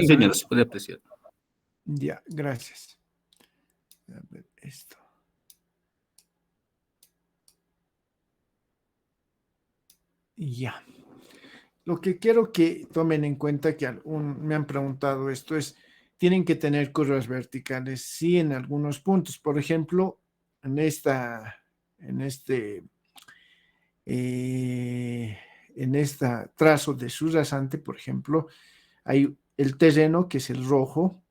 Sí, señora, se puede apreciar. Ya, gracias. A ver, esto. Ya. Lo que quiero que tomen en cuenta, que me han preguntado esto, es, tienen que tener curvas verticales, sí, en algunos puntos. Por ejemplo, en en este, eh, en esta trazo de su rasante, por ejemplo, hay el terreno, que es el rojo,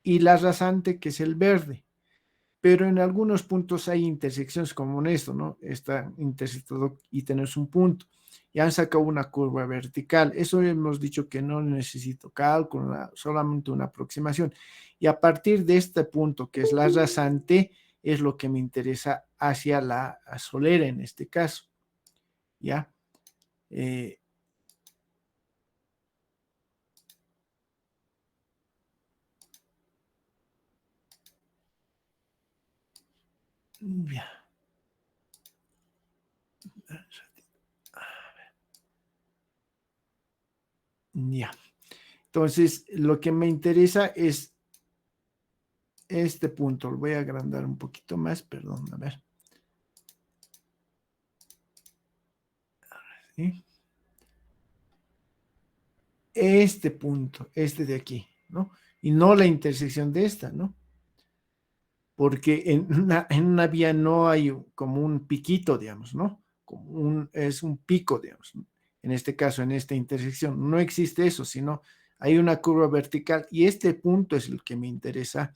y la rasante, que es el verde. Pero en algunos puntos hay intersecciones como en esto, ¿no? Está intersectado y tenés un punto. Y han sacado una curva vertical. Eso hemos dicho que no necesito cálculo, solamente una aproximación. Y a partir de este punto, que es la rasante, es lo que me interesa hacia la solera en este caso. ¿Ya? Ya. Ya. Entonces, lo que me interesa es este punto. Lo voy a agrandar un poquito más, perdón, a ver. ¿Sí? Este punto, este de aquí, ¿no? Y no la intersección de esta, ¿no? Porque en una vía no hay como un piquito, digamos, ¿no? Es un pico, digamos, ¿no? En este caso, en esta intersección. No existe eso, sino hay una curva vertical y este punto es el que me interesa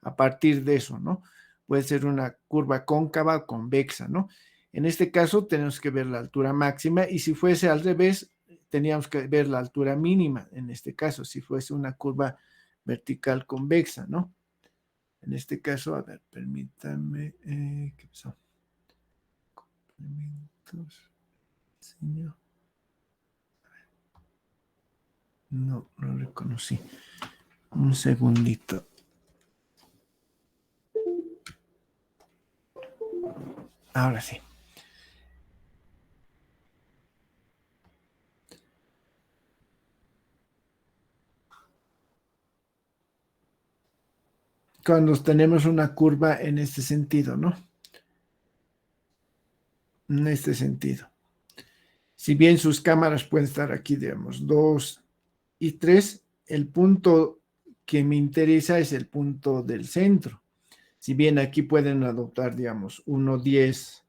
a partir de eso, ¿no? Puede ser una curva cóncava o convexa, ¿no? En este caso tenemos que ver la altura máxima y si fuese al revés, teníamos que ver la altura mínima, en este caso, si fuese una curva vertical convexa, ¿no? En este caso, a ver, permítanme, ¿qué pasó? Complementos, señor. No, lo reconocí. Un segundito. Ahora sí. Cuando tenemos una curva en este sentido, ¿no? En este sentido. Si bien sus cámaras pueden estar aquí, digamos, 2 y 3, el punto que me interesa es el punto del centro. Si bien aquí pueden adoptar, digamos, 1, 10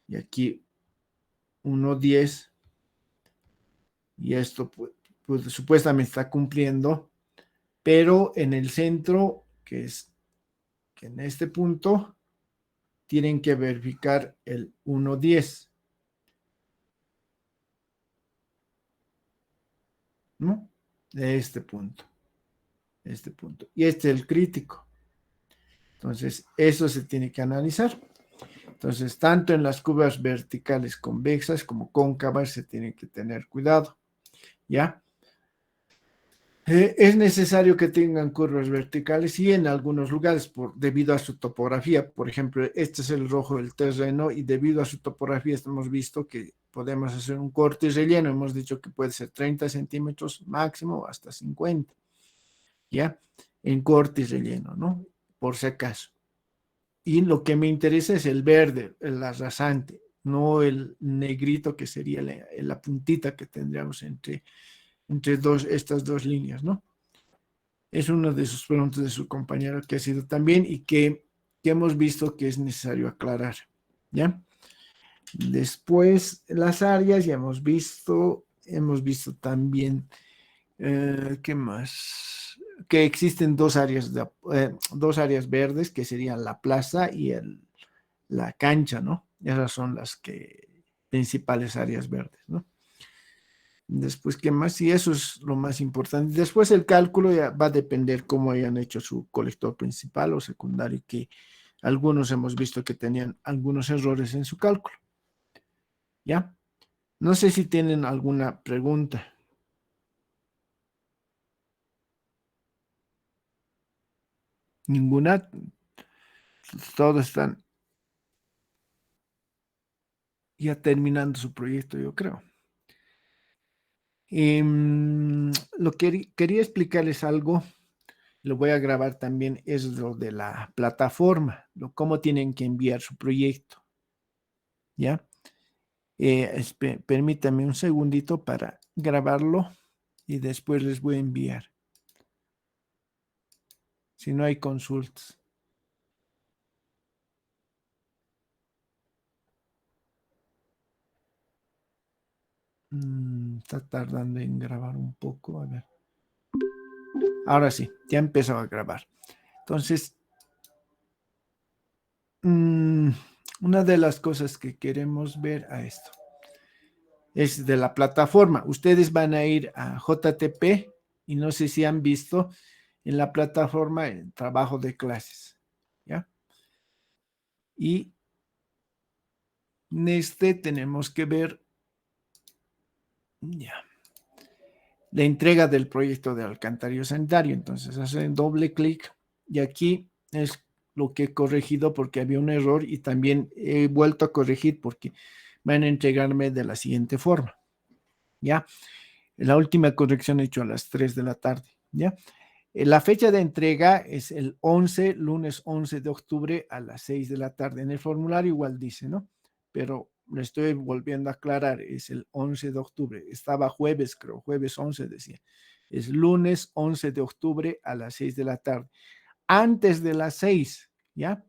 y aquí 1, 10, y esto pues, supuestamente está cumpliendo, pero en el centro, que es que en este punto, tienen que verificar el 1, 10, ¿no? De este punto. Y este es el crítico. Entonces, eso se tiene que analizar. Entonces, tanto en las curvas verticales convexas como cóncavas se tiene que tener cuidado, ¿ya? Es necesario que tengan curvas verticales y en algunos lugares debido a su topografía. Por ejemplo, este es el rojo del terreno y debido a su topografía hemos visto que podemos hacer un corte y relleno. Hemos dicho que puede ser 30 centímetros máximo hasta 50, ¿ya? En corte y relleno, ¿no? Por si acaso. Y lo que me interesa es el verde, el rasante, no el negrito que sería la puntita que tendríamos entre estas dos líneas, ¿no? Es una de sus preguntas de su compañero que ha sido también y que hemos visto que es necesario aclarar, ¿ya? Después, las áreas ya hemos visto también, ¿qué más? Que existen dos áreas verdes que serían la plaza y la cancha, ¿no? Esas son las principales áreas verdes, ¿no? Después, ¿qué más? Y eso es lo más importante. Después el cálculo ya va a depender cómo hayan hecho su colector principal o secundario, que algunos hemos visto que tenían algunos errores en su cálculo. ¿Ya? No sé si tienen alguna pregunta. Ninguna. Todos están ya terminando su proyecto, yo creo. Lo que quería explicarles algo, lo voy a grabar también, es lo de la plataforma, cómo tienen que enviar su proyecto, ¿ya? Permítanme un segundito para grabarlo y después les voy a enviar. Si no hay consultas. Está tardando en grabar un poco. A ver. Ahora sí, ya empezó a grabar. Entonces, una de las cosas que queremos ver a esto es de la plataforma. Ustedes van a ir a JTP y no sé si han visto en la plataforma el trabajo de clases. ¿Ya? Y en este tenemos que ver ya, la entrega del proyecto de alcantarillado sanitario. Entonces hacen doble clic y aquí es lo que he corregido porque había un error y también he vuelto a corregir porque van a entregarme de la siguiente forma. ¿Ya? La última corrección he hecho a las 3 de la tarde. ¿Ya? La fecha de entrega es el 11, lunes 11 de octubre a las 6 de la tarde. En el formulario igual dice, ¿no? Pero le estoy volviendo a aclarar, es el 11 de octubre. Estaba jueves, creo, jueves 11 decía. Es lunes 11 de octubre a las 6 de la tarde. Antes de las 6, ¿ya?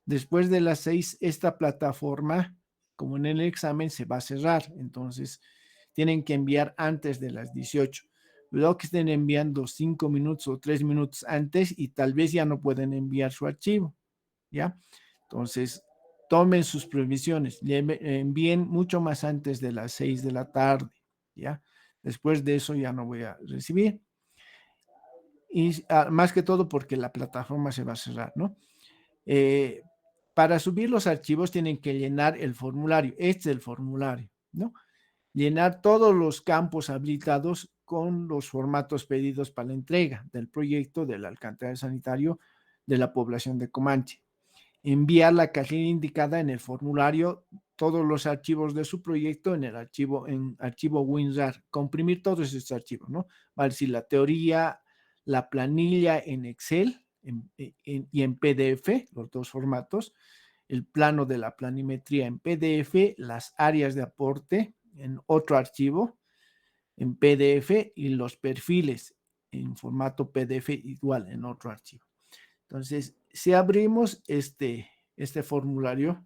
Después de las 6, esta plataforma, como en el examen, se va a cerrar. Entonces, tienen que enviar antes de las 18. Luego que estén enviando 5 minutos o 3 minutos antes y tal vez ya no pueden enviar su archivo, ¿ya? Entonces, tomen sus previsiones, envíen mucho más antes de las 6 de la tarde, ¿ya? Después de eso ya no voy a recibir. Y más que todo porque la plataforma se va a cerrar, ¿no? Para subir los archivos tienen que llenar el formulario. Este es el formulario, ¿no? Llenar todos los campos habilitados con los formatos pedidos para la entrega del proyecto del alcantarillado sanitario de la población de Comanche. Enviar la casilla indicada en el formulario todos los archivos de su proyecto en archivo WinRAR. Comprimir todos esos archivos, ¿no? Va a decir la teoría, la planilla en Excel y en PDF, los dos formatos, el plano de la planimetría en PDF, las áreas de aporte en otro archivo en PDF y los perfiles en formato PDF igual en otro archivo. Entonces, si abrimos este formulario,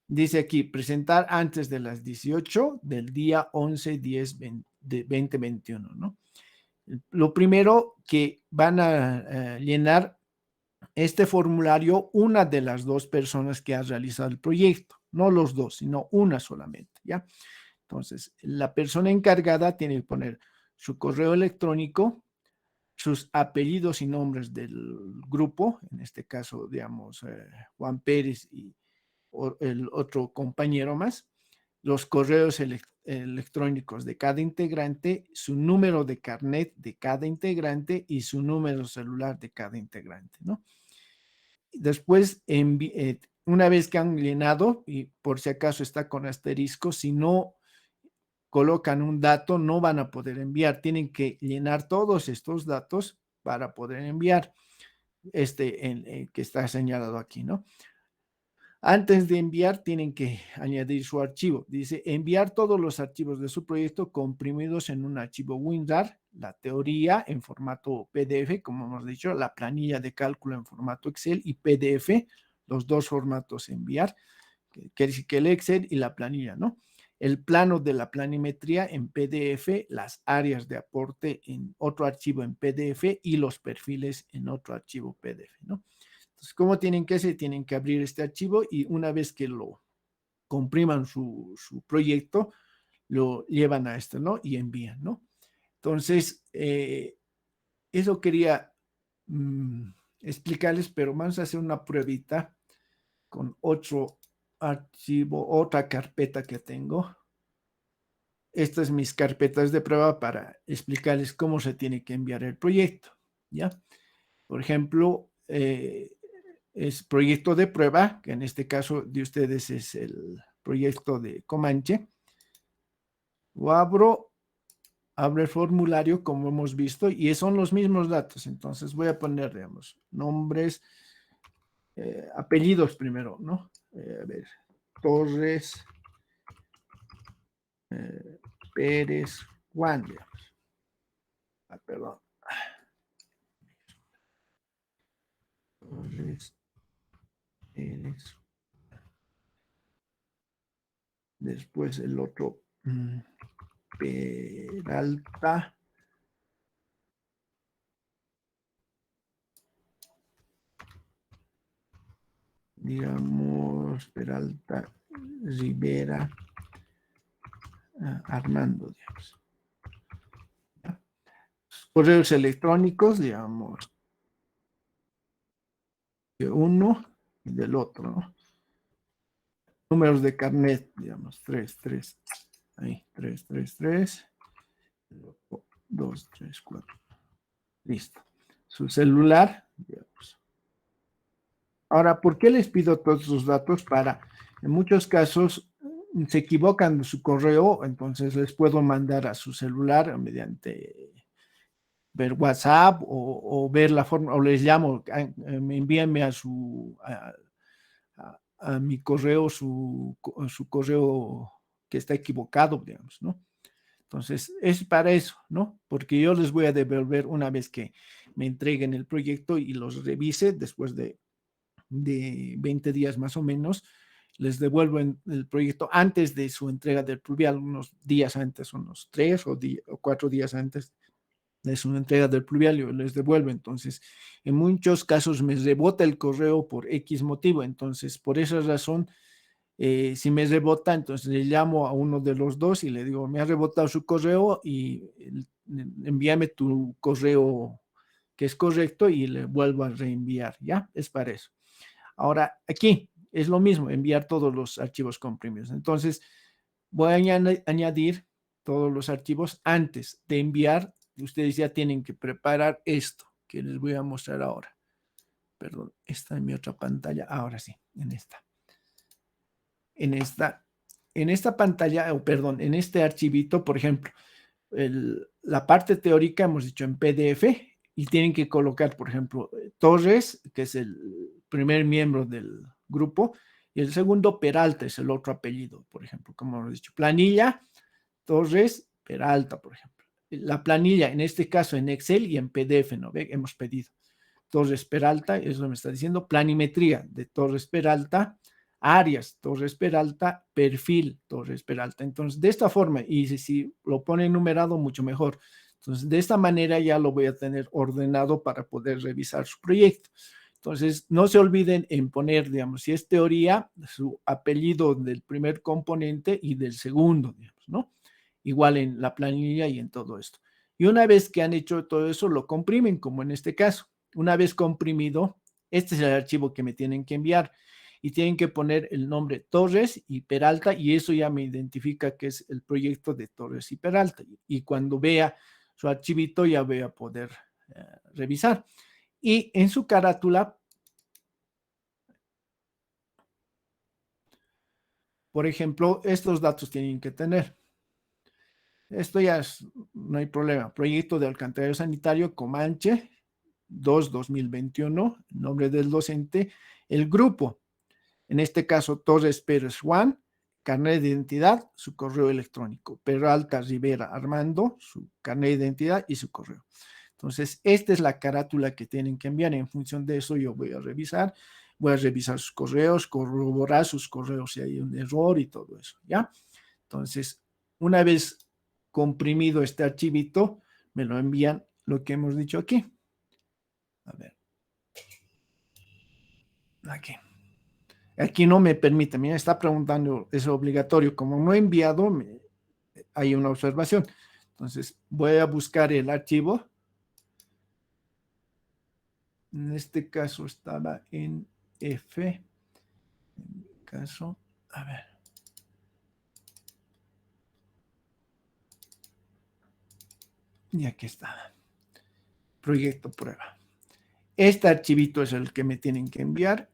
dice aquí, presentar antes de las 18 del día 11/10 de 2021, ¿no? Lo primero que van a llenar este formulario una de las dos personas que ha realizado el proyecto, no los dos, sino una solamente, ¿ya? Entonces, la persona encargada tiene que poner su correo electrónico, sus apellidos y nombres del grupo, en este caso, digamos, Juan Pérez y el otro compañero más, los correos electrónicos de cada integrante, su número de carnet de cada integrante y su número celular de cada integrante, ¿no? Después, una vez que han llenado, y por si acaso está con asterisco, si no colocan un dato, no van a poder enviar. Tienen que llenar todos estos datos para poder enviar que está señalado aquí, ¿no? Antes de enviar, tienen que añadir su archivo. Dice, enviar todos los archivos de su proyecto comprimidos en un archivo WinRAR, la teoría en formato PDF, como hemos dicho, la planilla de cálculo en formato Excel y PDF, los dos formatos enviar, que quiere decir que el Excel y la planilla, ¿no? El plano de la planimetría en PDF, las áreas de aporte en otro archivo en PDF y los perfiles en otro archivo PDF, ¿no? Entonces, ¿cómo tienen que hacer? Tienen que abrir este archivo y una vez que lo compriman su proyecto, lo llevan a esto, ¿no? Y envían, ¿no? Entonces, eso quería explicarles, pero vamos a hacer una pruebita con otro archivo, otra carpeta que tengo. Estas son mis carpetas de prueba para explicarles cómo se tiene que enviar el proyecto, ¿ya? Por ejemplo, es proyecto de prueba, que en este caso de ustedes es el proyecto de Comanche. Lo abro abre el formulario como hemos visto y son los mismos datos. Entonces voy a poner, digamos, nombres, apellidos primero, ¿no? A ver, Torres, Pérez, Juan, digamos. Perdón. Torres, Pérez. Después el otro, Peralta. Digamos, Peralta, Rivera, Armando, digamos. ¿Ya? Correos electrónicos, digamos, de uno y del otro, ¿no? Números de carnet, digamos, 3, 3. Ahí, 3, 3, 3. 2, 3, 4. Listo. Su celular, digamos. Ahora, ¿por qué les pido todos esos datos? En muchos casos, se equivocan de su correo, entonces les puedo mandar a su celular mediante ver WhatsApp o ver la forma, o les llamo, envíenme a mi correo su correo que está equivocado, digamos, ¿no? Entonces, es para eso, ¿no? Porque yo les voy a devolver una vez que me entreguen el proyecto y los revise después de 20 días más o menos, les devuelvo el proyecto antes de su entrega del pluvial, unos días antes, unos 3 o 4 días antes de su entrega del pluvial, yo les devuelvo. Entonces, en muchos casos me rebota el correo por X motivo. Entonces, por esa razón, si me rebota, entonces le llamo a uno de los dos y le digo, me ha rebotado su correo y envíame tu correo que es correcto y le vuelvo a reenviar. ¿Ya? Es para eso. Ahora, aquí es lo mismo, enviar todos los archivos comprimidos. Entonces, voy a añadir todos los archivos antes de enviar. Ustedes ya tienen que preparar esto que les voy a mostrar ahora. Perdón, esta es mi otra pantalla. Ahora sí, en esta. En esta pantalla, perdón, en este archivito, por ejemplo, la parte teórica hemos dicho en PDF y tienen que colocar, por ejemplo, Torres, que es el primer miembro del grupo, y el segundo Peralta es el otro apellido, por ejemplo, como hemos dicho. Planilla, Torres, Peralta, por ejemplo. La planilla, en este caso en Excel y en PDF, ¿no? ¿Ve? Hemos pedido Torres Peralta, eso me está diciendo, planimetría de Torres Peralta, áreas Torres Peralta, perfil Torres Peralta. Entonces, de esta forma, y si lo pone enumerado, mucho mejor. Entonces, de esta manera ya lo voy a tener ordenado para poder revisar su proyecto. Entonces, no se olviden en poner, digamos, si es teoría, su apellido del primer componente y del segundo, digamos, ¿no? Igual en la planilla y en todo esto. Y una vez que han hecho todo eso, lo comprimen, como en este caso. Una vez comprimido, este es el archivo que me tienen que enviar y tienen que poner el nombre Torres y Peralta y eso ya me identifica que es el proyecto de Torres y Peralta. Y cuando vea su archivito ya voy a poder revisar. Y en su carátula, por ejemplo, estos datos tienen que tener. Esto ya no hay problema. Proyecto de alcantarillado sanitario Comanche 2021, nombre del docente, el grupo, en este caso Torres Pérez Juan, carnet de identidad, su correo electrónico, Peralta Rivera Armando, su carnet de identidad y su correo. Entonces, esta es la carátula que tienen que enviar. En función de eso, yo voy a revisar sus correos, corroborar sus correos si hay un error y todo eso, ¿ya? Entonces, una vez comprimido este archivito, me lo envían lo que hemos dicho aquí. A ver. Aquí. Aquí no me permite, mira, está preguntando, es obligatorio. Como no he enviado, hay una observación. Entonces, voy a buscar el archivo. En este caso estaba en F. En mi caso, a ver. Y aquí está. Proyecto prueba. Este archivito es el que me tienen que enviar.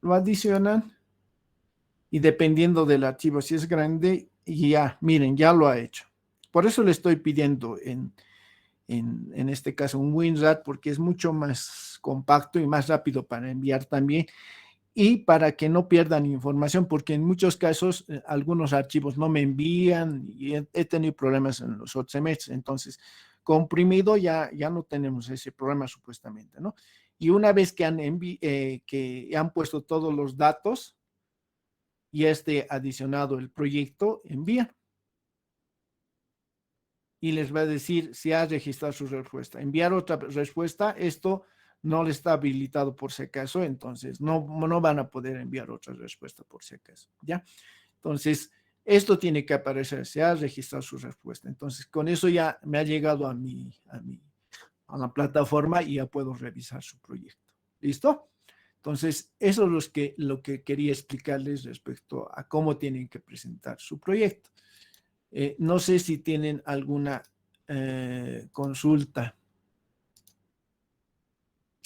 Lo adicionan y dependiendo del archivo, si es grande, ya, miren, ya lo ha hecho. Por eso le estoy pidiendo en este caso un WinRAR, porque es mucho más compacto y más rápido para enviar también, y para que no pierdan información, porque en muchos casos algunos archivos no me envían y he tenido problemas en los otros semestres. Entonces, comprimido ya no tenemos ese problema supuestamente, ¿no? Y una vez que que han puesto todos los datos y adicionado el proyecto, envían y les va a decir si ha registrado su respuesta. Enviar otra respuesta, esto no le está habilitado por si acaso, entonces no van a poder enviar otra respuesta por si acaso, ¿ya? Entonces, esto tiene que aparecer, se ha registrado su respuesta. Entonces, con eso ya me ha llegado a la plataforma y ya puedo revisar su proyecto. ¿Listo? Entonces, eso es lo que quería explicarles respecto a cómo tienen que presentar su proyecto. No sé si tienen alguna consulta.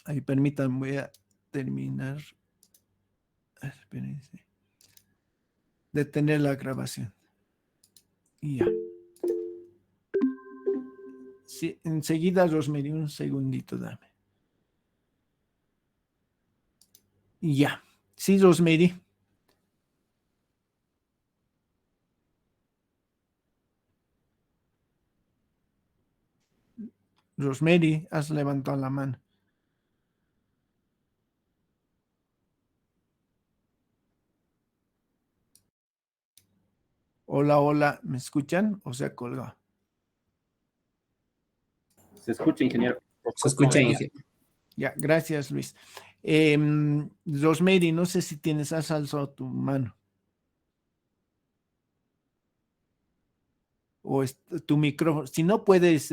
Ahí permítanme, voy a terminar. Espérense. Detener la grabación. Y ya. Sí, enseguida, Rosemary, un segundito, dame. Y ya. Sí, Rosemary. Rosemary, has levantado la mano. Hola, hola, ¿me escuchan o se ha colgado? Se escucha, ingeniero. Se escucha, ingeniero. Ya, gracias, Luis. Rosemary, no sé si has alzado tu mano. O tu micrófono. Si no puedes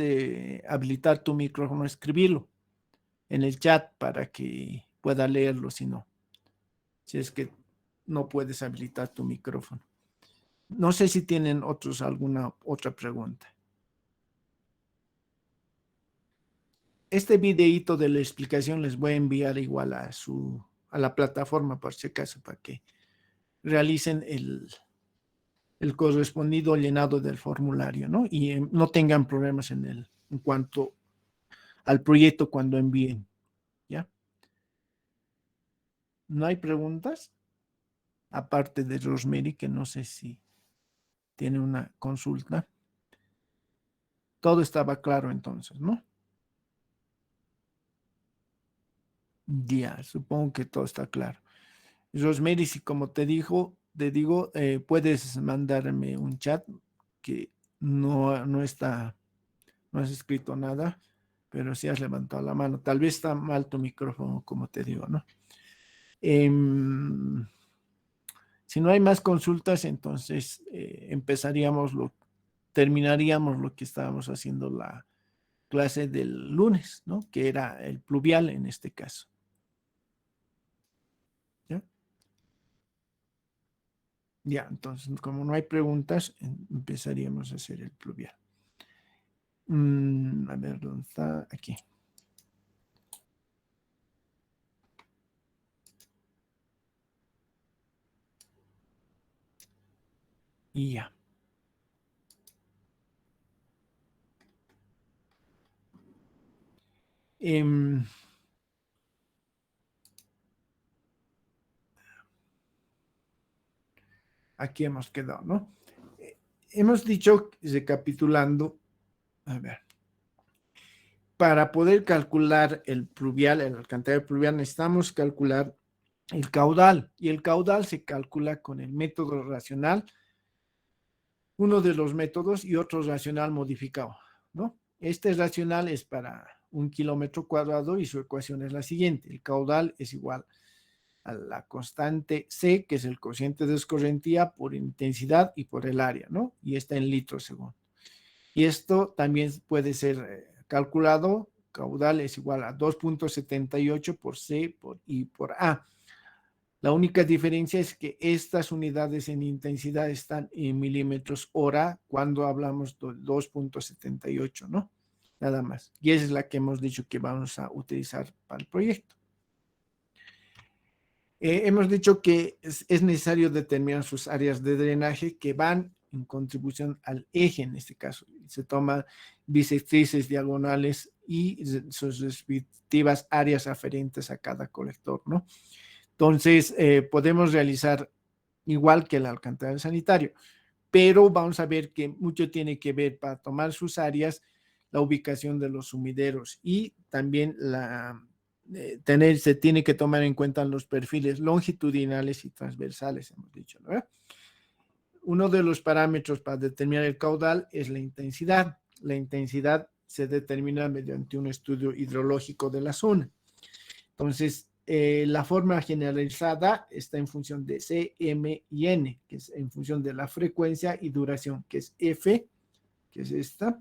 habilitar tu micrófono, escribirlo en el chat para que pueda leerlo, si no. Si es que no puedes habilitar tu micrófono. No sé si tienen alguna otra pregunta. Este videíto de la explicación les voy a enviar igual a la plataforma, por si acaso, para que realicen el correspondido llenado del formulario, ¿no? Y no tengan problemas en cuanto al proyecto cuando envíen, ¿ya? ¿No hay preguntas? Aparte de Rosemary, que no sé si tiene una consulta. Todo estaba claro entonces, ¿no? Ya, supongo que todo está claro. Rosemary, si como te digo, puedes mandarme un chat que no has escrito nada, pero sí has levantado la mano. Tal vez está mal tu micrófono, como te digo, ¿no? Si no hay más consultas, entonces terminaríamos lo que estábamos haciendo la clase del lunes, ¿no? Que era el pluvial en este caso. ¿Ya? Ya, entonces, como no hay preguntas, empezaríamos a hacer el pluvial. A ver, ¿dónde está? Aquí. Y ya. Aquí hemos quedado, ¿no? Hemos dicho, recapitulando, a ver, para poder calcular el pluvial, el alcantarillado pluvial, necesitamos calcular el caudal, y el caudal se calcula con el método racional, uno de los métodos, y otro racional modificado, ¿no? Este racional es para 1 km² y su ecuación es la siguiente: el caudal es igual a la constante C, que es el cociente de escorrentía, por intensidad y por el área, ¿no? Y está en litros segundo. Y esto también puede ser calculado. Caudal es igual a 2.78 por C y por A. La única diferencia es que estas unidades en intensidad están en milímetros hora cuando hablamos de 2.78, ¿no? Nada más. Y esa es la que hemos dicho que vamos a utilizar para el proyecto. Hemos dicho que es necesario determinar sus áreas de drenaje que van en contribución al eje en este caso. Se toman bisectrices diagonales y sus respectivas áreas aferentes a cada colector, ¿no? Entonces, podemos realizar igual que el alcantarillado sanitario, pero vamos a ver que mucho tiene que ver para tomar sus áreas, la ubicación de los sumideros y también se tiene que tomar en cuenta los perfiles longitudinales y transversales, hemos dicho, ¿no? Uno de los parámetros para determinar el caudal es la intensidad. La intensidad se determina mediante un estudio hidrológico de la zona. Entonces, la forma generalizada está en función de C, M y N, que es en función de la frecuencia y duración, que es F, que es esta,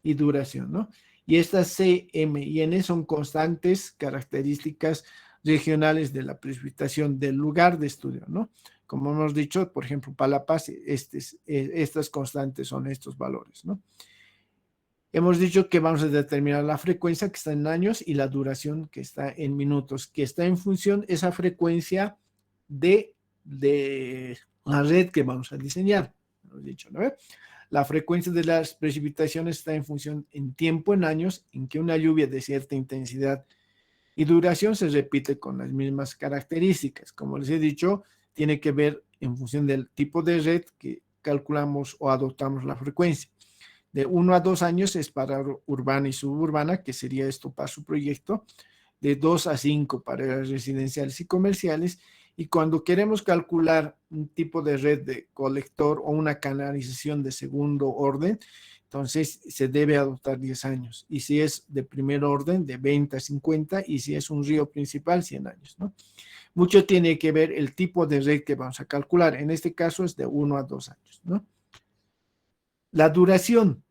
y duración, ¿no? Y estas C, M y N son constantes características regionales de la precipitación del lugar de estudio, ¿no? Como hemos dicho, por ejemplo, para La Paz, estas constantes son estos valores, ¿no? Hemos dicho que vamos a determinar la frecuencia que está en años y la duración que está en minutos, que está en función esa frecuencia de la red que vamos a diseñar. Hemos dicho, ¿no? La frecuencia de las precipitaciones está en función en tiempo, en años, en que una lluvia de cierta intensidad y duración se repite con las mismas características. Como les he dicho, tiene que ver en función del tipo de red que calculamos o adoptamos la frecuencia. De 1 a 2 años es para urbana y suburbana, que sería esto para su proyecto. De 2 a 5 para áreas residenciales y comerciales. Y cuando queremos calcular un tipo de red de colector o una canalización de segundo orden, entonces se debe adoptar 10 años. Y si es de primer orden, de 20 a 50, y si es un río principal, 100 años, ¿no? Mucho tiene que ver el tipo de red que vamos a calcular. En este caso es de 1 a 2 años, ¿no? La duración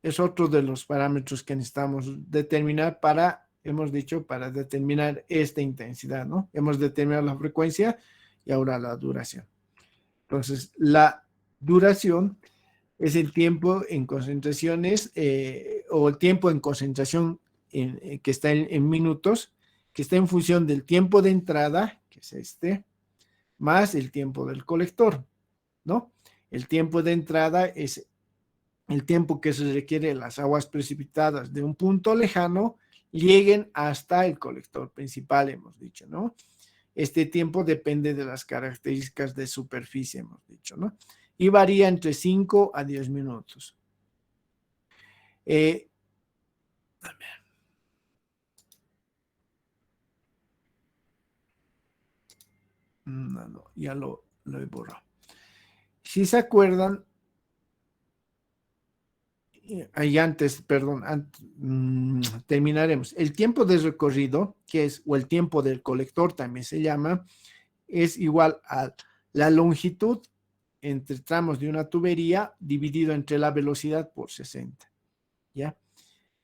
es otro de los parámetros que necesitamos determinar hemos dicho, para determinar esta intensidad, ¿no? Hemos determinado la frecuencia y ahora la duración. Entonces, la duración es el tiempo en concentraciones o el tiempo en concentración que está en minutos, que está en función del tiempo de entrada, que es este, más el tiempo del colector, ¿no? El tiempo de entrada es el tiempo que se requiere las aguas precipitadas de un punto lejano lleguen hasta el colector principal, hemos dicho, ¿no? Este tiempo depende de las características de superficie, hemos dicho, ¿no? Y varía entre 5 a 10 minutos. No, ya lo he borrado. Si se acuerdan, terminaremos. El tiempo de recorrido, que es, o el tiempo del colector también se llama, es igual a la longitud entre tramos de una tubería dividido entre la velocidad por 60, ¿ya?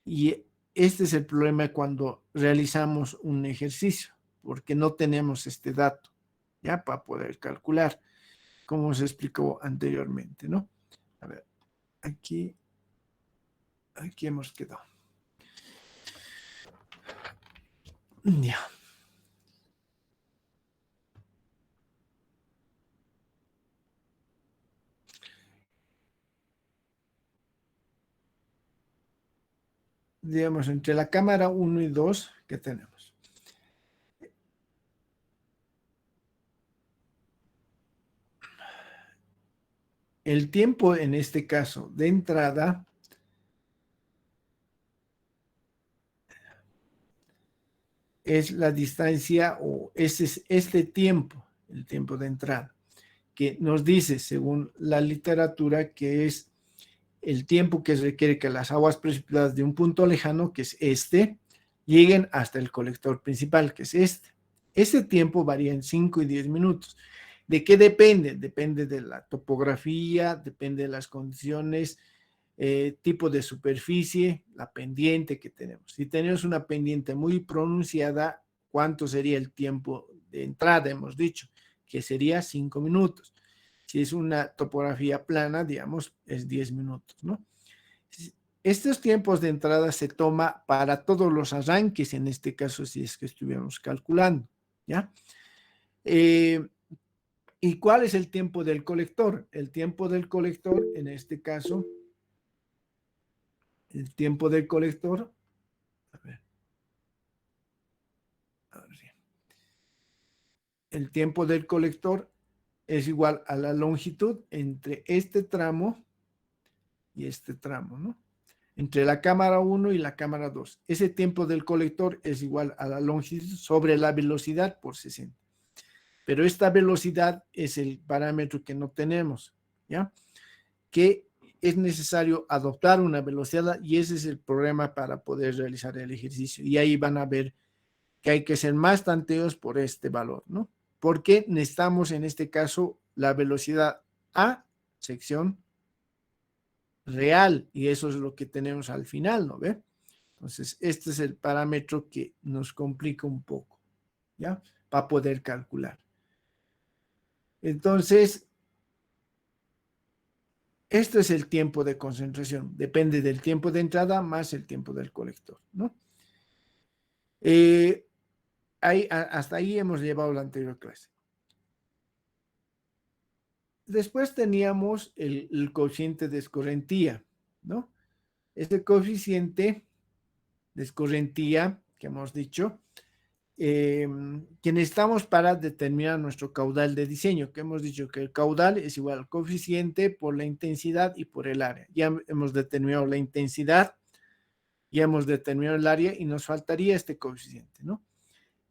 Y este es el problema cuando realizamos un ejercicio, porque no tenemos este dato, ¿ya? Para poder calcular, como se explicó anteriormente, ¿no? A ver, aquí hemos quedado. Ya. Digamos, entre la cámara 1 y 2, ¿qué tenemos? El tiempo en este caso de entrada es la distancia o este tiempo, el tiempo de entrada, que nos dice, según la literatura, que es el tiempo que se requiere que las aguas precipitadas de un punto lejano, que es este, lleguen hasta el colector principal, que es este. Ese tiempo varía en 5 y 10 minutos. ¿De qué depende? Depende de la topografía, depende de las condiciones, tipo de superficie, la pendiente que tenemos. Si tenemos una pendiente muy pronunciada, ¿cuánto sería el tiempo de entrada? Hemos dicho que sería 5 minutos. Si es una topografía plana, digamos, es 10 minutos, ¿no? Estos tiempos de entrada se toma para todos los arranques, en este caso, si es que estuviéramos calculando, ¿ya? ¿Y cuál es el tiempo del colector? El tiempo del colector, en este caso, el tiempo del colector, a ver, a ver, sí. El tiempo del colector es igual a la longitud entre este tramo y este tramo, ¿no? Entre la cámara 1 y la cámara 2. Ese tiempo del colector es igual a la longitud sobre la velocidad por 60. Pero esta velocidad es el parámetro que no tenemos, ¿ya? Que es necesario adoptar una velocidad y ese es el problema para poder realizar el ejercicio. Y ahí van a ver que hay que ser más tanteos por este valor, ¿no? Porque necesitamos en este caso la velocidad a sección real y eso es lo que tenemos al final, ¿no ve? Entonces, este es el parámetro que nos complica un poco, ¿ya? Para poder calcular. Entonces, esto es el tiempo de concentración. Depende del tiempo de entrada más el tiempo del colector, ¿no? Eh, hasta ahí hemos llevado la anterior clase. Después teníamos el coeficiente de escorrentía, ¿no? Este coeficiente de escorrentía que hemos dicho, que necesitamos para determinar nuestro caudal de diseño, que hemos dicho que el caudal es igual al coeficiente por la intensidad y por el área. Ya hemos determinado la intensidad, ya hemos determinado el área y nos faltaría este coeficiente, ¿no?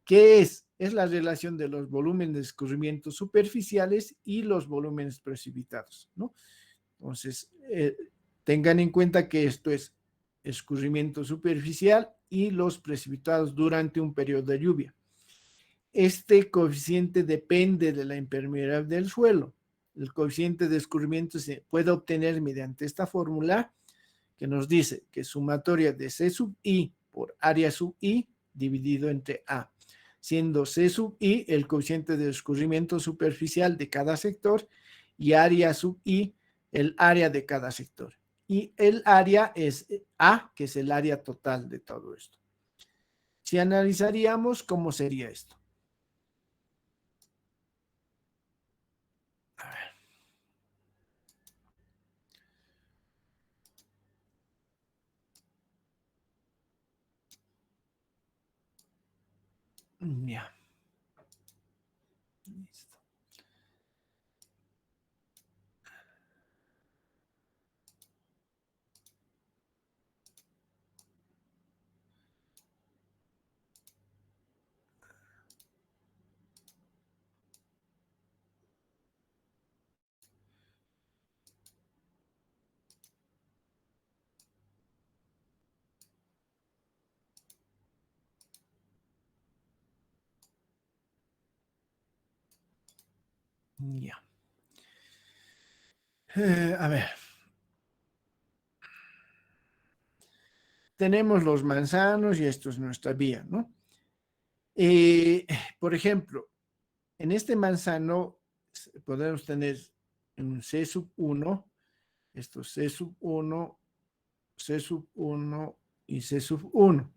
¿Qué es? Es la relación de los volúmenes de escurrimiento superficiales y los volúmenes precipitados, ¿no? Entonces, tengan en cuenta que esto es escurrimiento superficial y los precipitados durante un periodo de lluvia. Este coeficiente depende de la impermeabilidad del suelo. El coeficiente de escurrimiento se puede obtener mediante esta fórmula que nos dice que es sumatoria de C sub I por área sub I dividido entre A, siendo C sub I el coeficiente de escurrimiento superficial de cada sector y área sub I el área de cada sector. Y el área es A, que es el área total de todo esto. Si analizaríamos, ¿cómo sería esto? A ver. Ya. Listo. Ya. A ver. Tenemos los manzanos y esto es nuestra vía, ¿no? Eh, por ejemplo, en este manzano podemos tener un C sub 1, esto C sub 1, C sub 1 y C sub 1.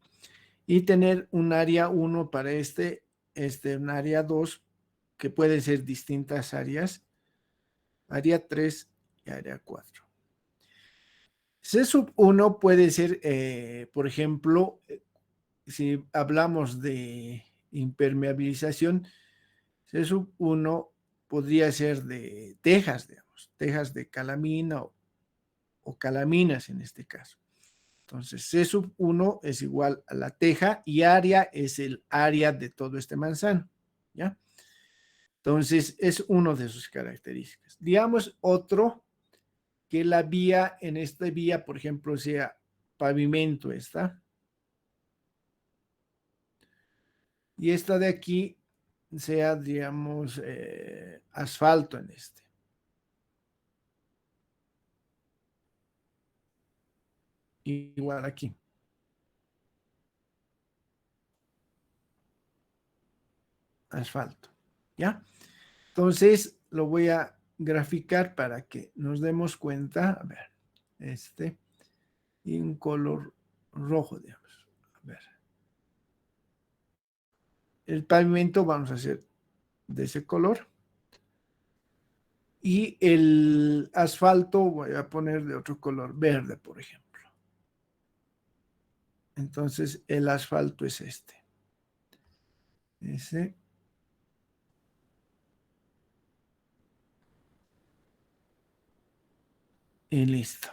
Y tener un área 1 para un área 2, que puede ser distintas áreas, área 3 y área 4. C sub 1 puede ser, por ejemplo, si hablamos de impermeabilización, C sub 1 podría ser de tejas, digamos, tejas de calamina o calaminas en este caso. Entonces, C sub 1 es igual a la teja y área es el área de todo este manzano, ¿ya? Entonces, es uno de sus características. Digamos otro, que la vía, en esta vía, por ejemplo, sea pavimento esta, y esta de aquí sea, digamos, asfalto en este. Igual aquí, asfalto, ¿ya? Entonces, lo voy a graficar para que nos demos cuenta, a ver, y un color rojo, digamos. A ver, el pavimento vamos a hacer de ese color Y el asfalto voy a poner de otro color, verde, por ejemplo. Entonces, el asfalto es este. Ese. Y listo.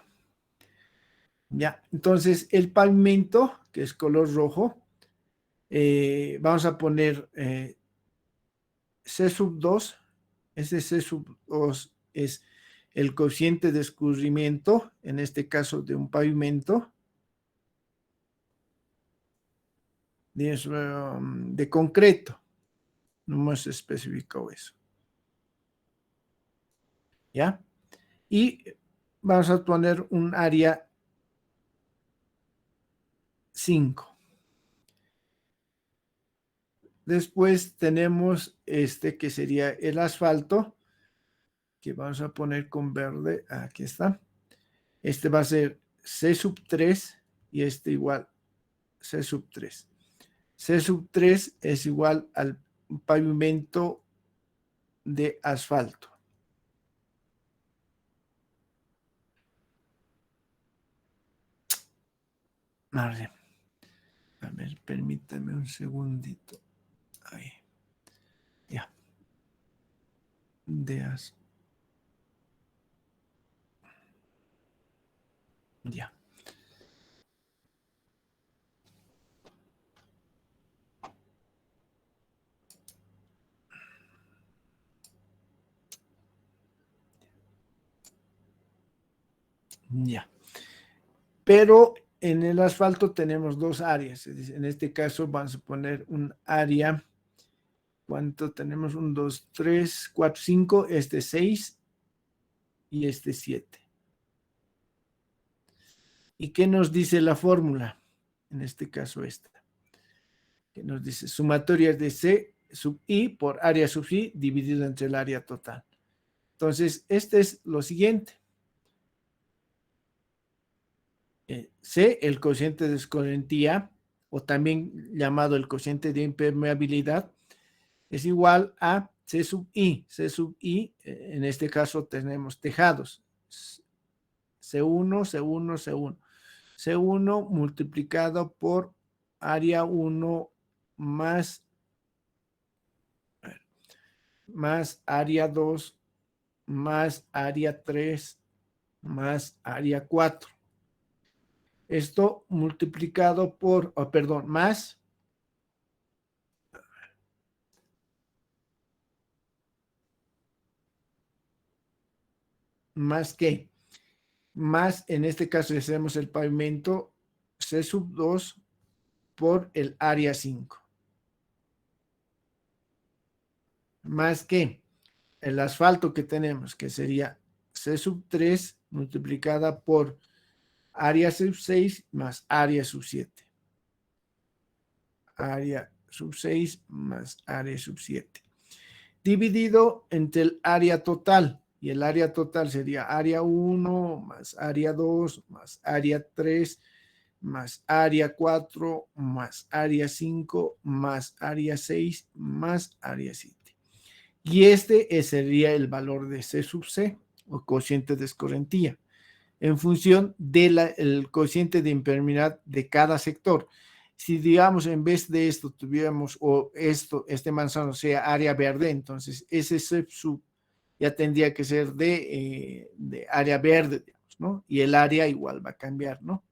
Ya, entonces el pavimento, que es color rojo, vamos a poner C sub 2. Ese C sub 2 es el coeficiente de escurrimiento, en este caso de un pavimento, de concreto. No hemos especificado eso. ¿Ya? Y vamos a poner un área 5. Después tenemos este que sería el asfalto, que vamos a poner con verde. Aquí está. Este va a ser C sub 3 y este igual C sub 3. C sub 3 es igual al pavimento de asfalto. Vale. A ver, permítame un segundito. Ahí. Ya. De ya. Ya. Pero en el asfalto tenemos dos áreas. En este caso vamos a poner un área. ¿Cuánto tenemos? 1, 2, 3, 4, 5. Este 6 y este 7. ¿Y qué nos dice la fórmula? En este caso esta. Que nos dice sumatoria de C sub I por área sub I dividido entre el área total. Entonces, este es lo siguiente. C, el cociente de escorrentía, o también llamado el cociente de impermeabilidad, es igual a C sub I. C sub I, en este caso tenemos tejados. C1, C1, C1. C1 multiplicado por área 1 más área 2 más área 3 más área 4. Esto multiplicado por, perdón, más que, más en este caso si hacemos el pavimento C sub 2 por el área 5. Más que el asfalto que tenemos, que sería C sub 3 multiplicada por área sub 6 más área sub 7. Área sub 6 más área sub 7. Dividido entre el área total. Y el área total sería área 1 más área 2 más área 3 más área 4 más área 5 más área 6 más área 7. Y este sería el valor de C sub C, o cociente de escorrentía, en función del cociente de impermeabilidad de cada sector. Si digamos en vez de esto tuviéramos, o este manzano sea área verde, entonces ese sub ya tendría que ser de área verde, digamos, ¿no? Y el área igual va a cambiar, ¿no?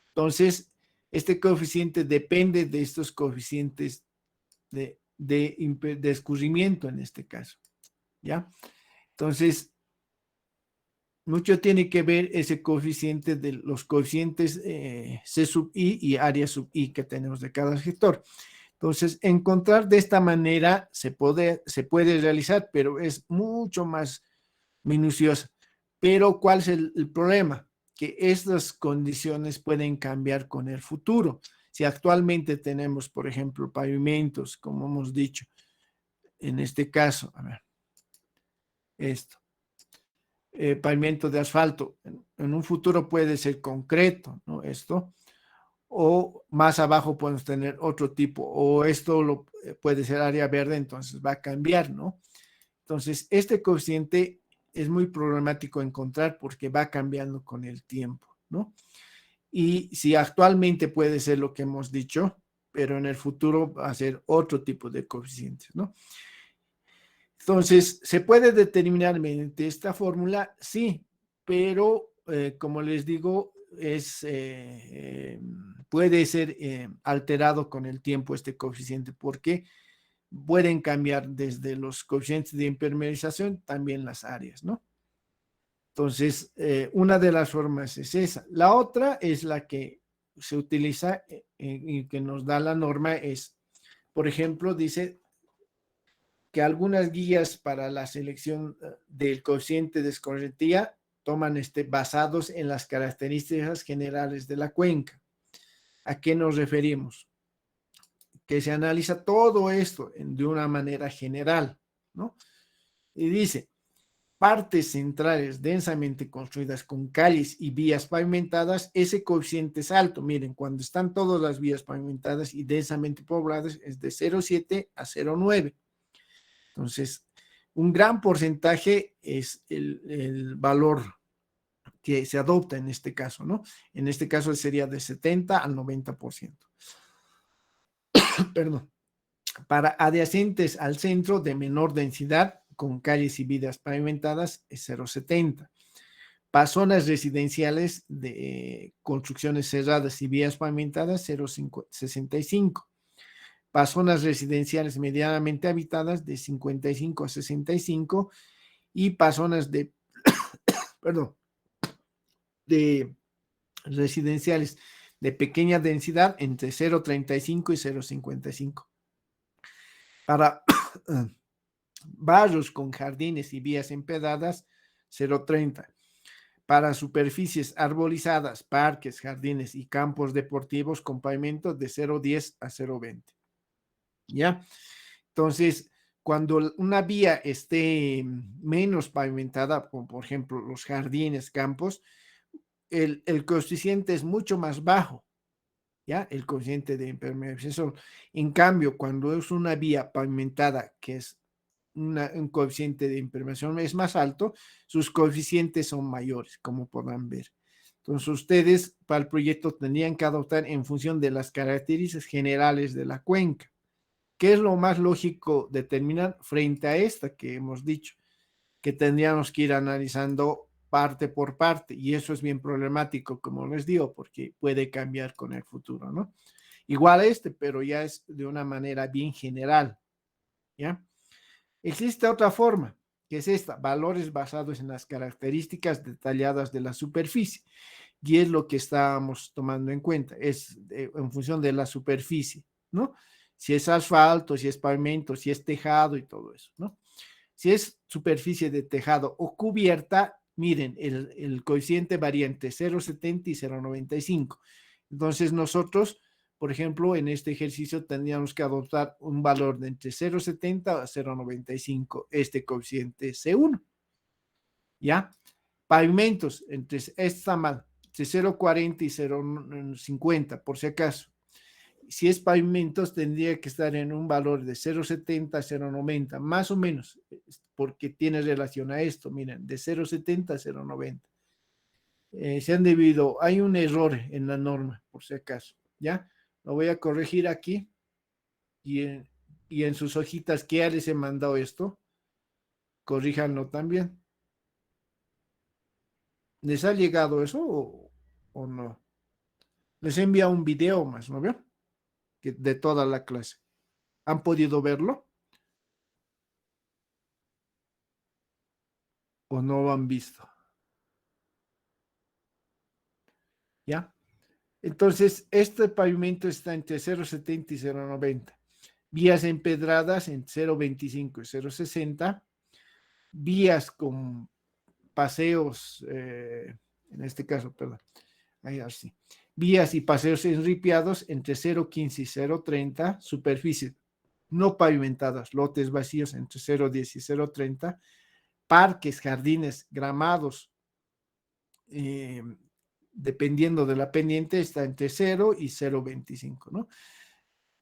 Entonces, este coeficiente depende de estos coeficientes de escurrimiento en este caso, ¿ya? Entonces, mucho tiene que ver ese coeficiente de los coeficientes C sub I y área sub I que tenemos de cada sector. Entonces, encontrar de esta manera se puede realizar, pero es mucho más minuciosa. Pero, ¿cuál es el problema? Que estas condiciones pueden cambiar con el futuro. Si actualmente tenemos, por ejemplo, pavimentos, como hemos dicho, en este caso, a ver, esto, pavimento de asfalto, en un futuro puede ser concreto, ¿no? Esto, o más abajo podemos tener otro tipo, o esto puede ser área verde, entonces va a cambiar, ¿no? Entonces, este coeficiente es muy problemático encontrar porque va cambiando con el tiempo, ¿no? Y si actualmente puede ser lo que hemos dicho, pero en el futuro va a ser otro tipo de coeficientes, ¿no? Entonces, ¿se puede determinar mediante esta fórmula? Sí, pero como les digo, puede ser alterado con el tiempo este coeficiente porque pueden cambiar desde los coeficientes de impermeabilización también las áreas, ¿no? Entonces, una de las formas es esa. La otra es la que se utiliza y que nos da la norma es, por ejemplo, dice que algunas guías para la selección del coeficiente de escorrentía toman basados en las características generales de la cuenca. ¿A qué nos referimos? Que se analiza todo esto de una manera general, ¿no? Y dice, partes centrales densamente construidas con calles y vías pavimentadas, ese coeficiente es alto. Miren, cuando están todas las vías pavimentadas y densamente pobladas, es de 0,7 a 0,9. Entonces, un gran porcentaje es el valor que se adopta en este caso, ¿no? En este caso sería de 70 al 90%. Perdón. Para adyacentes al centro de menor densidad, con calles y vías pavimentadas, es 0,70. Para zonas residenciales de construcciones cerradas y vías pavimentadas, 0,65. Para zonas residenciales medianamente habitadas, de 55 a 65. Y para zonas perdón, de residenciales de pequeña densidad, entre 0,35 y 0,55. Para barrios con jardines y vías empedradas, 0,30. Para superficies arbolizadas, parques, jardines y campos deportivos con pavimento, de 0,10 a 0,20. ¿Ya? Entonces, cuando una vía esté menos pavimentada, como por ejemplo los jardines, campos, el coeficiente es mucho más bajo, ¿ya? El coeficiente de impermeabilización. En cambio, cuando es una vía pavimentada, que es un coeficiente de impermeabilización es más alto, sus coeficientes son mayores, como podrán ver. Entonces, ustedes para el proyecto tendrían que adoptar en función de las características generales de la cuenca. ¿Qué es lo más lógico determinar frente a esta que hemos dicho? Que tendríamos que ir analizando parte por parte, y eso es bien problemático, como les digo, porque puede cambiar con el futuro, ¿no? Igual pero ya es de una manera bien general, ¿ya? Existe otra forma, que es esta, valores basados en las características detalladas de la superficie, y es lo que estábamos tomando en cuenta, es en función de la superficie, ¿no? Si es asfalto, si es pavimento, si es tejado y todo eso, ¿no? Si es superficie de tejado o cubierta, miren, el coeficiente varía entre 0,70 y 0,95. Entonces nosotros, por ejemplo, en este ejercicio tendríamos que adoptar un valor de entre 0,70 a 0,95, este coeficiente C1. ¿Ya? Pavimentos, está mal, entre 0,40 y 0,50, por si acaso. Si es pavimentos, tendría que estar en un valor de 0,70 a 0,90, más o menos, porque tiene relación a esto, miren, de 0,70 a 0,90. Hay un error en la norma, por si acaso, ¿ya? Lo voy a corregir aquí y en sus hojitas que ya les he mandado esto, corríjanlo también. ¿Les ha llegado eso o no? Les he enviado un video más, ¿no veo? De toda la clase. ¿Han podido verlo o no lo han visto? ¿Ya? Entonces, este pavimento está entre 0,70 y 0,90. Vías empedradas en 0,25 y 0,60. Vías con paseos, en este caso, perdón, ahí así. Vías y paseos enripiados entre 0,15 y 0,30. Superficies no pavimentadas, lotes vacíos entre 0,10 y 0,30. Parques, jardines, gramados, eh, dependiendo de la pendiente, está entre 0 y 0,25, ¿no?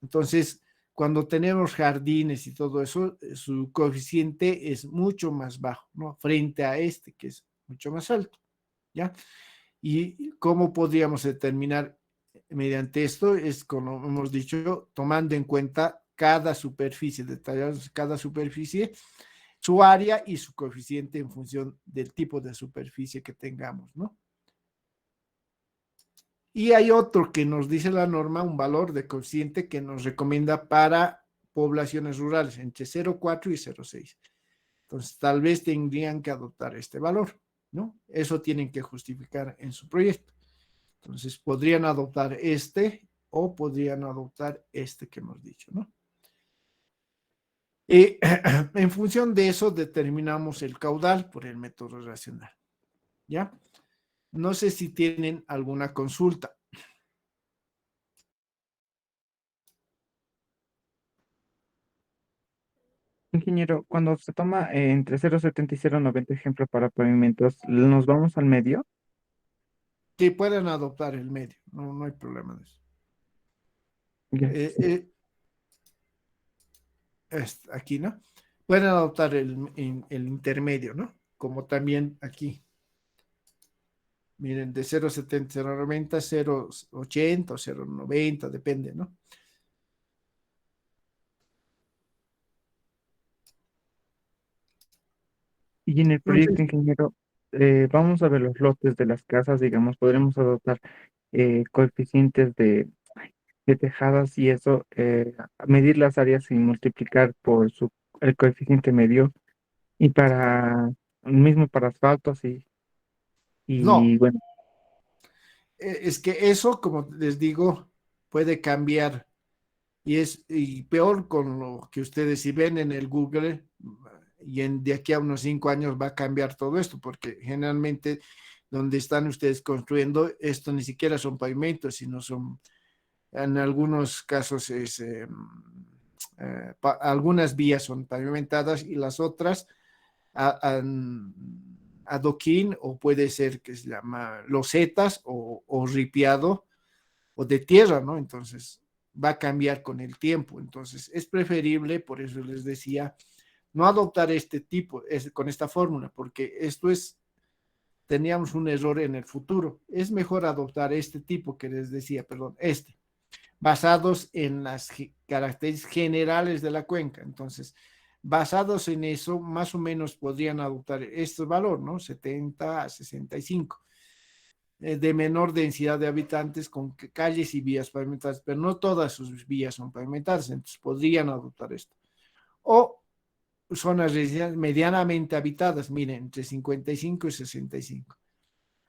Entonces, Cuando tenemos jardines y todo eso, su coeficiente es mucho más bajo, ¿no? Frente a este, que es mucho más alto, ¿ya? ¿Y cómo podríamos determinar mediante esto? Es, como hemos dicho, tomando en cuenta cada superficie, detallando cada superficie, su área y su coeficiente en función del tipo de superficie que tengamos, ¿no? Y hay otro que nos dice la norma, un valor de coeficiente que nos recomienda para poblaciones rurales entre 0,4 y 0,6. Entonces, tal vez tendrían que adoptar este valor, ¿no? Eso tienen que justificar en su proyecto. Entonces, podrían adoptar este o podrían adoptar este que hemos dicho, ¿no? Y en función de eso determinamos el caudal por el método racional, ¿ya? No sé si tienen alguna consulta. Ingeniero, cuando se toma entre 0,70 y 0,90 ejemplo para pavimentos, ¿nos vamos al medio? Que puedan adoptar el medio, no, no hay problema de eso. Ya, Eh, sí. eh, aquí, ¿no? Pueden adoptar el intermedio, ¿no? Como también aquí. Miren, de 0,70, 0,90, 0,80 o 0,90, depende, ¿no? Y en el proyecto, Entonces, ingeniero, vamos a ver los lotes de las casas, digamos, podremos adoptar coeficientes de tejadas y eso, medir las áreas y multiplicar por el coeficiente medio y para, mismo para asfaltos y no, bueno, es que eso, como les digo, puede cambiar y peor con lo que ustedes si ven en el Google de aquí a unos 5 años va a cambiar todo esto, porque generalmente donde están ustedes construyendo, esto ni siquiera son pavimentos, sino son, en algunos casos algunas vías son pavimentadas y las otras adoquín o puede ser que se llama losetas o ripiado o de tierra, ¿no? Entonces va a cambiar con el tiempo. Entonces es preferible, por eso les decía, no adoptar este tipo, con esta fórmula, porque esto es, teníamos un error en el futuro. Es mejor adoptar este tipo que les decía, perdón, basados en las características generales de la cuenca. Entonces, basados en eso, más o menos podrían adoptar este valor, ¿no? 70 a 65 de menor densidad de habitantes con calles y vías pavimentadas, pero no todas sus vías son pavimentadas, entonces podrían adoptar esto. O zonas residenciales medianamente habitadas, miren, entre 55 y 65.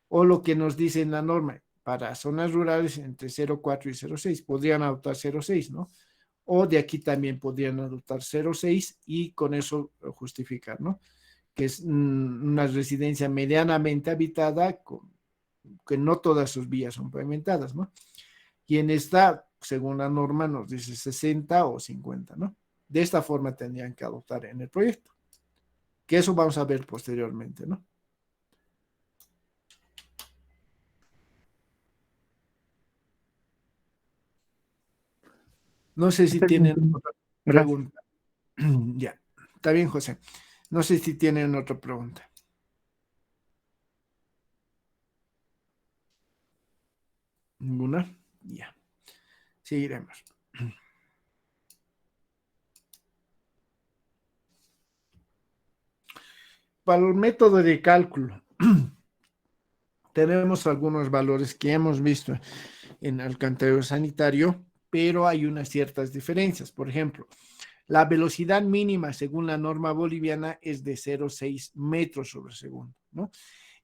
O lo que nos dice en la norma, para zonas rurales entre 0,4 y 0,6, podrían adoptar 0,6, ¿no? O de aquí también podrían adoptar 0,6 y con eso justificar, ¿no? Que es una residencia medianamente habitada que no todas sus vías son pavimentadas, ¿no? Y en esta, según la norma, nos dice 60 o 50, ¿no? De esta forma tendrían que adoptar en el proyecto, que eso vamos a ver posteriormente, ¿no? No sé si está bien, tienen ingeniero. otra Gracias. pregunta. Ya, está bien, José. No sé si tienen otra pregunta. ¿Ninguna? Ya, seguiremos. Para el método de cálculo, tenemos algunos valores que hemos visto en el alcantarillado sanitario, pero hay unas ciertas diferencias. Por ejemplo, la velocidad mínima según la norma boliviana es de 0,6 metros sobre segundo, ¿no?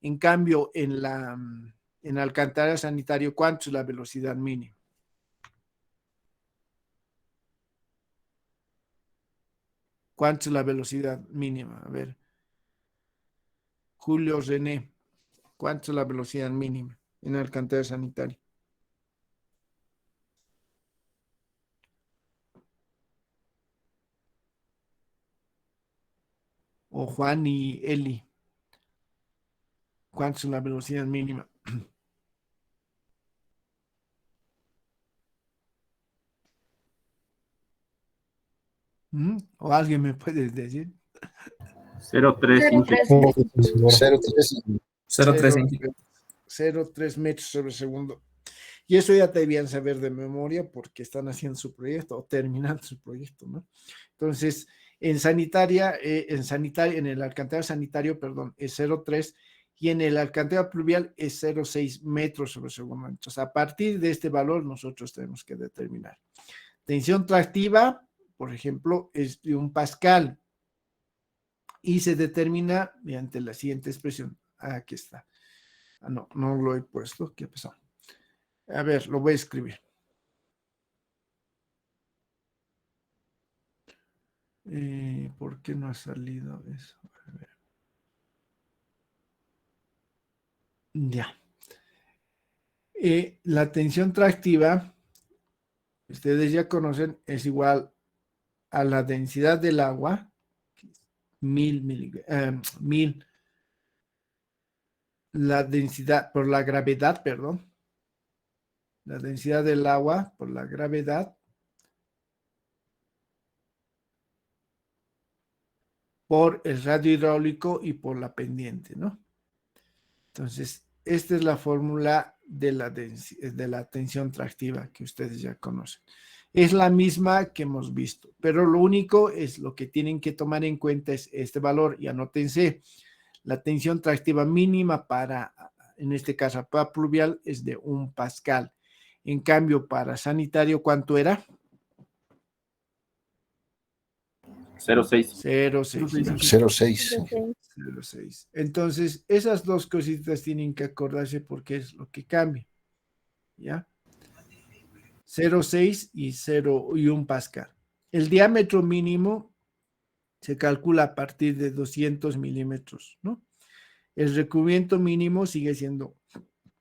En cambio, en alcantarillado sanitario, ¿cuánto es la velocidad mínima? ¿Cuánto es la velocidad mínima? A ver, Julio René, ¿cuánto es la velocidad mínima en alcantarillado sanitario? O Juan y Eli, ¿cuánto es la velocidad mínima? ¿O alguien me puede decir? 035. 0,3. 0,35. 0,3 metros sobre segundo. Y eso ya debían saber de memoria porque están haciendo su proyecto o terminando su proyecto, ¿no? Entonces, en el alcantarillado sanitario, perdón, es 0,3 y en el alcantarillado pluvial es 0,6 metros sobre segundo. Entonces, a partir de este valor, nosotros tenemos que determinar. Tensión tractiva, por ejemplo, es de 1 pascal y se determina mediante la siguiente expresión. Aquí está. No lo he puesto. ¿Qué pasó? A ver, lo voy a escribir. ¿Por qué no ha salido eso? A ver. Ya. La tensión tractiva, ustedes ya conocen, es igual a la densidad del agua, 1000, la densidad por la gravedad, perdón, la densidad del agua por la gravedad por el radio hidráulico y por la pendiente, ¿no? Entonces, esta es la fórmula de la tensión tractiva que ustedes ya conocen. Es la misma que hemos visto, pero lo único es lo que tienen que tomar en cuenta es este valor y anótense. La tensión tractiva mínima para, en este caso, para pluvial es de 1 pascal. En cambio, para sanitario, ¿cuánto era? 06. 0,6. 0,6. 0,6. Entonces, esas dos cositas tienen que acordarse porque es lo que cambia. ¿Ya? 0,6 y 1 pascal. El diámetro mínimo se calcula a partir de 200 milímetros, ¿no? El recubrimiento mínimo sigue siendo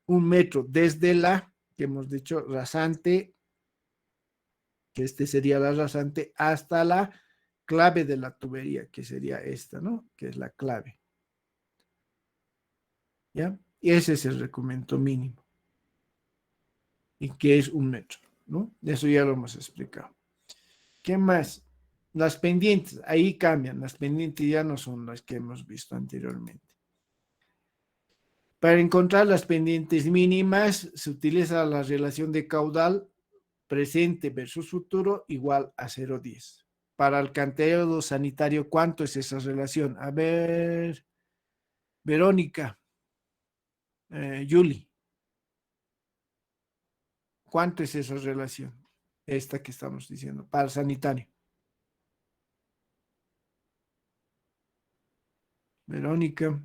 1 metro desde la, que hemos dicho, rasante, que este sería la rasante, hasta la clave de la tubería, que sería esta, ¿no? Que es la clave. ¿Ya? Y ese es el recubrimiento mínimo. Y que es 1 metro, ¿no? Eso ya lo hemos explicado. ¿Qué más? Las pendientes, ahí cambian. Las pendientes ya no son las que hemos visto anteriormente. Para encontrar las pendientes mínimas, se utiliza la relación de caudal presente versus futuro igual a 0,10. Para el alcantarillado sanitario, ¿cuánto es esa relación? A ver, Verónica, Julie, ¿cuánto es esa relación? Esta que estamos diciendo, para el sanitario. Verónica.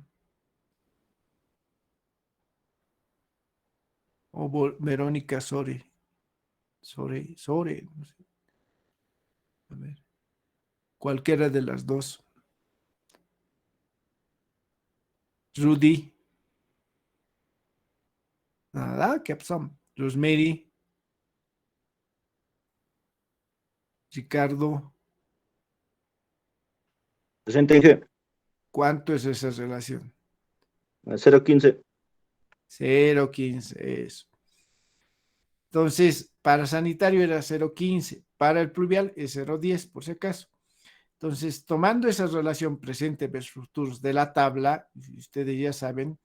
O Verónica Sore, no sé. A ver, cualquiera de las dos. Rudy. Nada, ¿qué pasó? Rosemary. Ricardo. Presente, Inge. ¿Cuánto es esa relación? 0,15. 0,15, eso. Entonces, para sanitario era 0,15, para el pluvial es 0,10, por si acaso. Entonces, tomando esa relación presente versus futuros de la tabla, ustedes ya saben,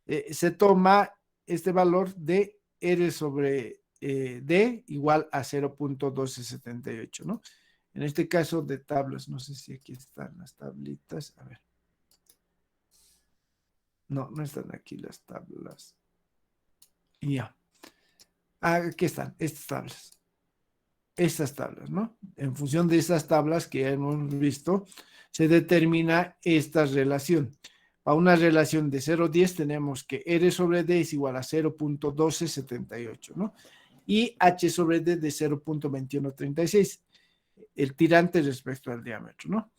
se toma este valor de R sobre D igual a 0,1278, ¿no? En este caso de tablas, no sé si aquí están las tablitas, a ver. No están aquí las tablas. Ya. Aquí están estas tablas, ¿no? En función de estas tablas que ya hemos visto, se determina esta relación. Para una relación de 0,10 tenemos que R sobre D es igual a 0,1278, ¿no? Y H sobre D de 0,2136, el tirante respecto al diámetro, ¿no?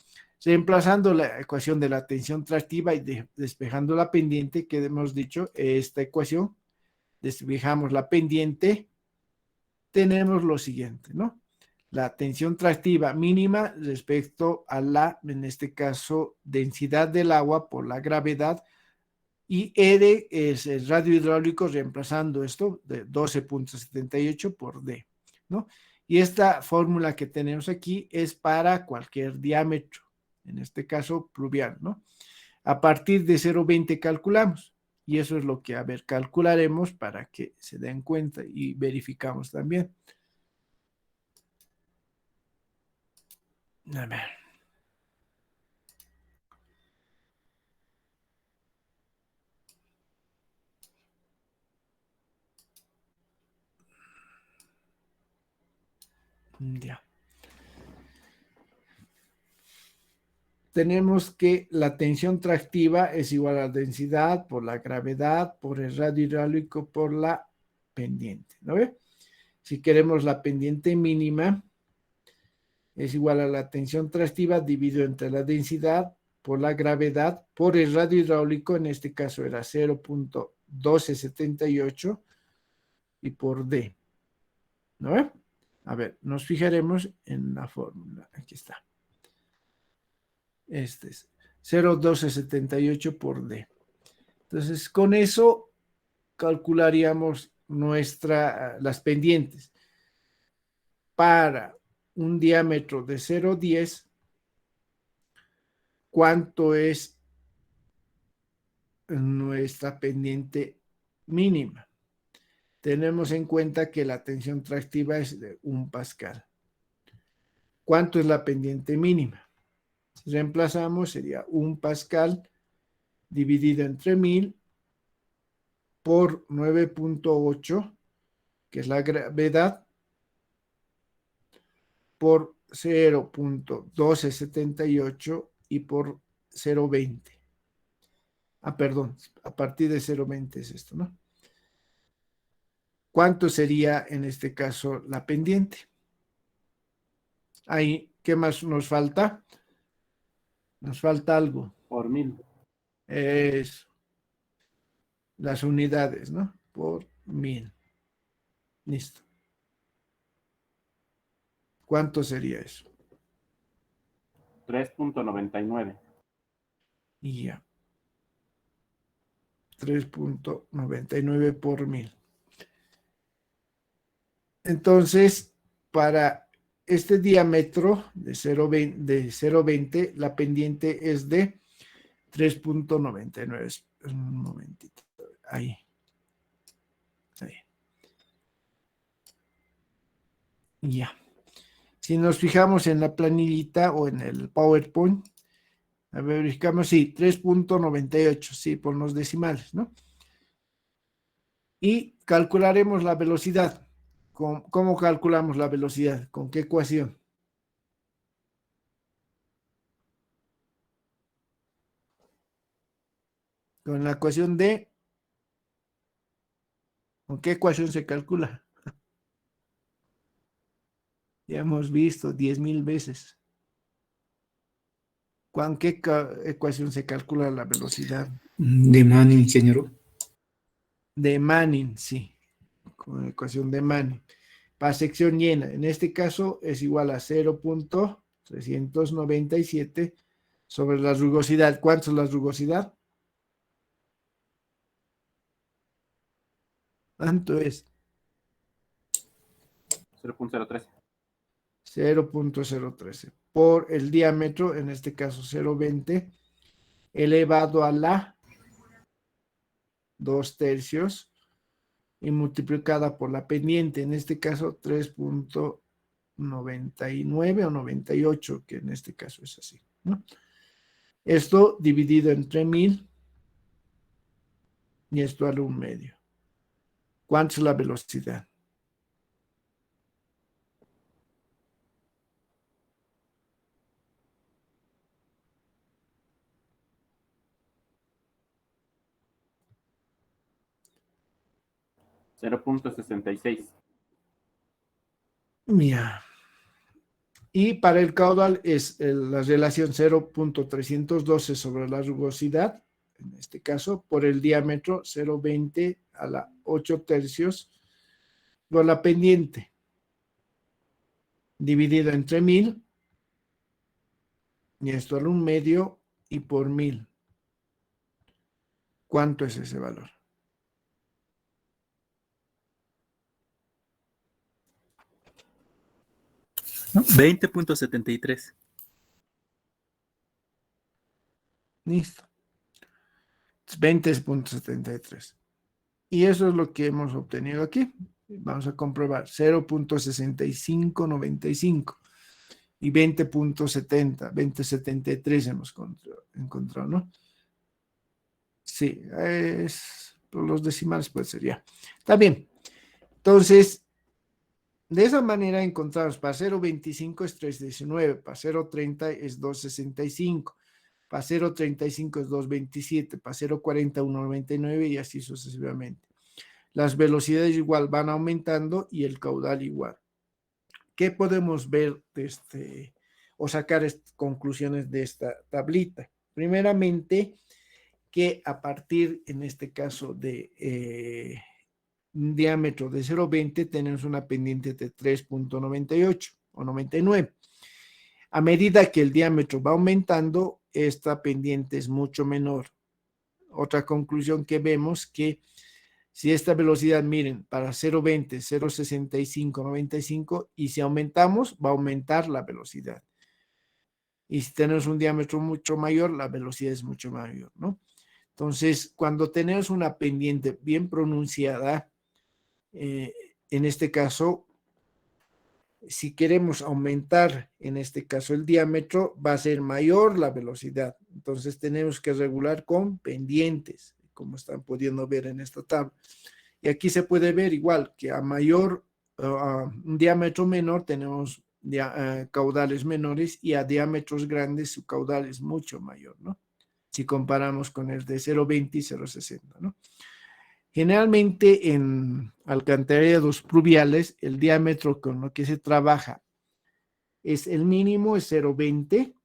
Reemplazando la ecuación de la tensión tractiva y despejando la pendiente que hemos dicho, esta ecuación, despejamos la pendiente, tenemos lo siguiente, ¿no? La tensión tractiva mínima respecto a la, en este caso, densidad del agua por la gravedad, y R es el radio hidráulico reemplazando esto de 12,78 por D, ¿no? Y esta fórmula que tenemos aquí es para cualquier diámetro, en este caso pluvial, ¿no? A partir de 0,20 calculamos. Y eso es lo que, a ver, calcularemos para que se den cuenta y verificamos también. A ver. Ya. Tenemos que la tensión tractiva es igual a la densidad por la gravedad, por el radio hidráulico, por la pendiente, ¿no ve? Si queremos la pendiente mínima, es igual a la tensión tractiva dividido entre la densidad por la gravedad, por el radio hidráulico, en este caso era 0,1278 y por D, ¿no ve? A ver, nos fijaremos en la fórmula, aquí está. Este es 0,1278 por D. Entonces, con eso calcularíamos las pendientes. Para un diámetro de 0,10, ¿cuánto es nuestra pendiente mínima? Tenemos en cuenta que la tensión tractiva es de 1 pascal. ¿Cuánto es la pendiente mínima? Si reemplazamos, sería 1 pascal dividido entre 1000 por 9,8, que es la gravedad, por 0,1278 y por 0,20. Perdón, a partir de 0,20 es esto, ¿no? ¿Cuánto sería en este caso la pendiente? Ahí, ¿qué más nos falta? Nos falta algo. Por 1000. Es las unidades, ¿no? Por 1000. Listo. ¿Cuánto sería eso? 3.99. Y ya. 3,99 por 1000. Entonces, para este diámetro de 0,20, la pendiente es de 3,99. Un momentito. Ahí. Ahí. Ya. Si nos fijamos en la planillita o en el PowerPoint, a ver, verificamos, sí, 3,98, sí, por los decimales, ¿no? Y calcularemos la velocidad. ¿Cómo calculamos la velocidad? ¿Con qué ecuación? Con la ecuación de... ¿Con qué ecuación se calcula? Ya hemos visto 10,000 veces. ¿Con qué ecuación se calcula la velocidad? De Manning, ingeniero. De Manning, sí. Con la ecuación de Manning. Para sección llena, en este caso es igual a 0,397 sobre la rugosidad. ¿Cuánto es la rugosidad? ¿Cuánto es? 0.013. 0,013 por el diámetro, en este caso 0,20, elevado a la 2/3 y multiplicada por la pendiente, en este caso 3,99 o 98, que en este caso es así, ¿no? Esto dividido entre 1000 y esto al 1/2. ¿Cuánto es la velocidad? .66. Mira. Y para el caudal es la relación 0,312 sobre la rugosidad, en este caso, por el diámetro 0,20 a la 8/3 por la pendiente, dividido entre 1000, y esto al 1/2 y por 1000. ¿Cuánto es ese valor? ¿no? 20.73. Listo. 20.73. Y eso es lo que hemos obtenido aquí. Vamos a comprobar 0.6595 y 20.70, 20.73 hemos encontrado, ¿no? Sí, es por los decimales puede ser ya. Está bien. Entonces, de esa manera encontramos para 0.25 es 3.19, para 0.30 es 2.65, para 0.35 es 2.27, para 0.40 1.99 y así sucesivamente. Las velocidades igual van aumentando y el caudal igual. ¿Qué podemos ver o sacar conclusiones de esta tablita? Primeramente, que a partir, en este caso, de un diámetro de 0.20, tenemos una pendiente de 3.98 o 99. A medida que el diámetro va aumentando, esta pendiente es mucho menor. Otra conclusión que vemos que si esta velocidad, miren, para 0.20, 0.65, 95, y si aumentamos, va a aumentar la velocidad. Y si tenemos un diámetro mucho mayor, la velocidad es mucho mayor, ¿no? Entonces, cuando tenemos una pendiente bien pronunciada, en este caso, si queremos aumentar, en este caso, el diámetro, va a ser mayor la velocidad. Entonces, tenemos que regular con pendientes, como están pudiendo ver en esta tabla. Y aquí se puede ver igual que a mayor, un diámetro menor tenemos caudales menores y a diámetros grandes su caudal es mucho mayor, ¿no? Si comparamos con el de 0.20 y 0.60, ¿no? Generalmente en alcantarillados pluviales el diámetro con lo que se trabaja es el mínimo, es 0.20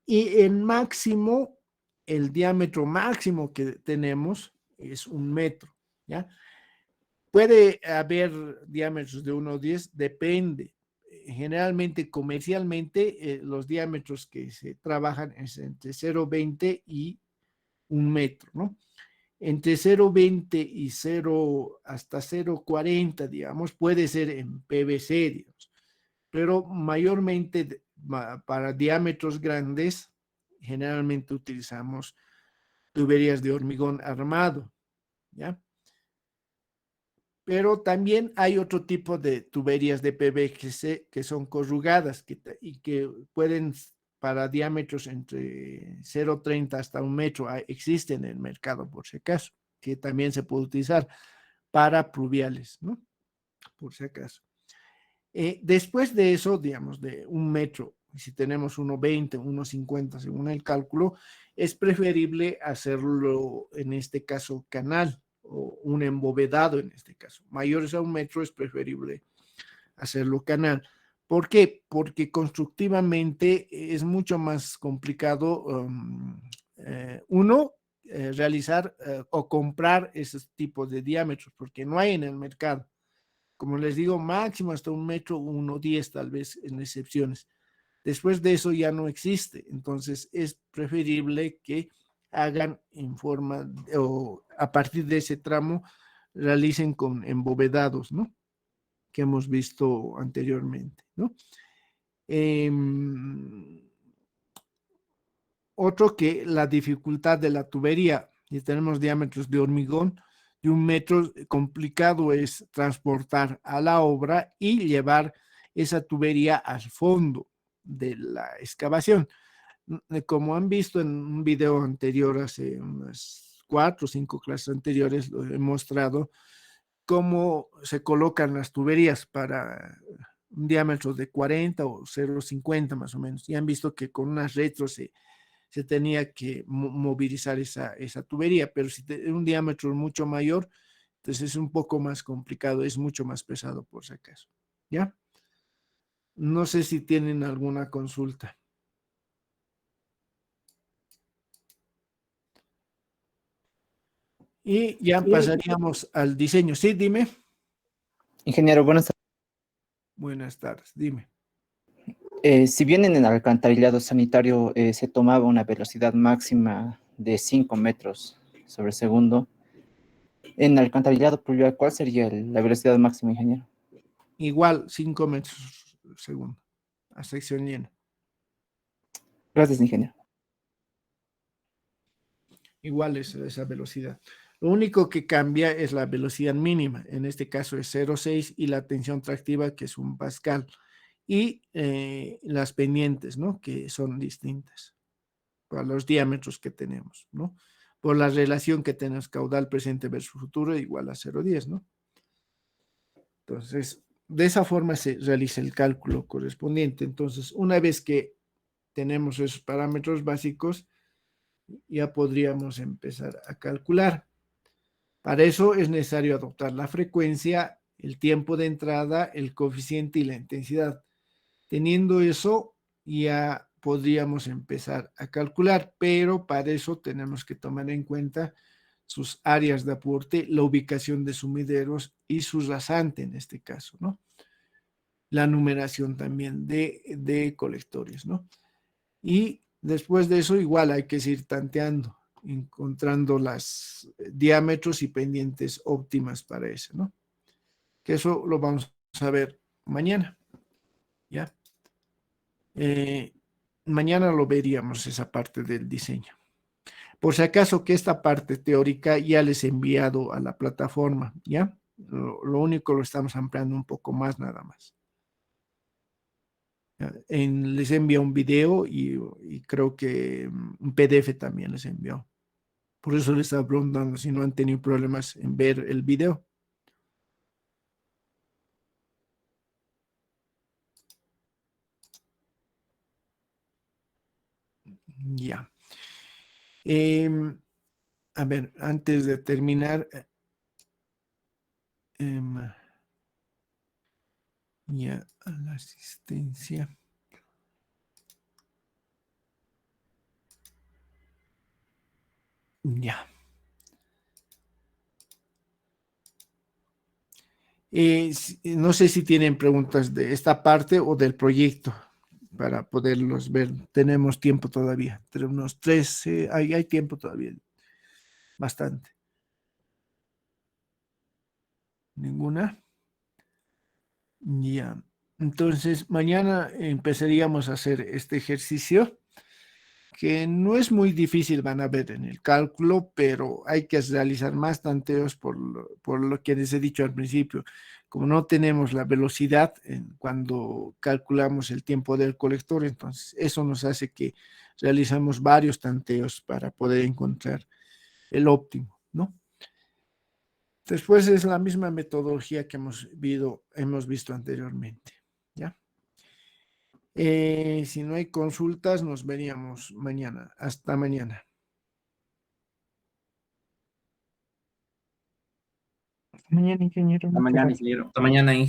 y el máximo, el diámetro máximo que tenemos es 1 metro, ¿ya? Puede haber diámetros de 1.10, depende. Generalmente, comercialmente, los diámetros que se trabajan es entre 0.20 y 1 metro, ¿no? Entre 0.20 y 0 hasta 0.40, digamos, puede ser en PVC, digamos, pero mayormente para diámetros grandes, generalmente utilizamos tuberías de hormigón armado, ¿ya? Pero también hay otro tipo de tuberías de PVC que son corrugadas y que pueden, para diámetros entre 0.30 hasta 1 metro, existen en el mercado por si acaso, que también se puede utilizar para pluviales, ¿no? Por si acaso. Después de eso, digamos, de 1 metro, si tenemos 1.20, 1.50 según el cálculo, es preferible hacerlo, en este caso, canal o un embovedado en este caso. Mayores a 1 metro es preferible hacerlo canal. ¿Por qué? Porque constructivamente es mucho más complicado, realizar o comprar esos tipos de diámetros, porque no hay en el mercado. Como les digo, máximo hasta 1 metro, 1.10 tal vez en excepciones. Después de eso ya no existe. Entonces es preferible que hagan en forma o a partir de ese tramo realicen con embovedados, ¿no? Que hemos visto anteriormente, ¿no? Otro que la dificultad de la tubería. Si tenemos diámetros de hormigón de 1 metro, complicado es transportar a la obra y llevar esa tubería al fondo de la excavación. Como han visto en un video anterior, hace unas 4 o 5 clases anteriores, lo he mostrado cómo se colocan las tuberías para un diámetro de 40 o 0.50 más o menos. Y han visto que con unas retros se tenía que movilizar esa tubería, pero si tiene un diámetro mucho mayor, entonces es un poco más complicado, es mucho más pesado por si acaso. ¿Ya? No sé si tienen alguna consulta. Y ya pasaríamos al diseño. Sí, dime. Ingeniero, buenas tardes. Buenas tardes, dime. Si bien en el alcantarillado sanitario se tomaba una velocidad máxima de 5 metros sobre segundo, en el alcantarillado pluvial, ¿cuál sería la velocidad máxima, ingeniero? Igual, 5 metros segundo. a sección llena. Gracias, ingeniero. Igual es esa velocidad. Lo único que cambia es la velocidad mínima, en este caso es 0,6 y la tensión tractiva que es 1 pascal y las pendientes, ¿no? Que son distintas para los diámetros que tenemos, ¿no? Por la relación que tenemos caudal presente versus futuro igual a 0,10, ¿no? Entonces, de esa forma se realiza el cálculo correspondiente. Entonces, una vez que tenemos esos parámetros básicos, ya podríamos empezar a calcular. Para eso es necesario adoptar la frecuencia, el tiempo de entrada, el coeficiente y la intensidad. Teniendo eso, ya podríamos empezar a calcular, pero para eso tenemos que tomar en cuenta sus áreas de aporte, la ubicación de sumideros y su rasante en este caso, ¿no? La numeración también de colectores, ¿no? Y después de eso igual hay que ir tanteando, encontrando las diámetros y pendientes óptimas para eso, ¿no? Que eso lo vamos a ver mañana, ¿ya? Mañana lo veríamos esa parte del diseño. Por si acaso que esta parte teórica ya les he enviado a la plataforma, ¿ya? Lo único lo estamos ampliando un poco más nada más. Les envió un video y creo que un PDF también les envió. Por eso les estaba preguntando si no han tenido problemas en ver el video. Ya. A ver, antes de terminar, ya, a la asistencia. Ya. No sé si tienen preguntas de esta parte o del proyecto para poderlos ver. Tenemos tiempo todavía, entre unos 3, hay tiempo todavía, bastante. ¿Ninguna? Ya. Entonces, mañana empezaríamos a hacer este ejercicio, que no es muy difícil, van a ver en el cálculo, pero hay que realizar más tanteos por lo que les he dicho al principio. Como no tenemos la velocidad cuando calculamos el tiempo del colector, entonces eso nos hace que realizamos varios tanteos para poder encontrar el óptimo, ¿no? Después es la misma metodología que hemos visto anteriormente, ¿ya? Si no hay consultas, nos veríamos mañana. Hasta mañana. Mañana, ingeniero. La Muchas mañana, gracias. ingeniero. Hasta mañana.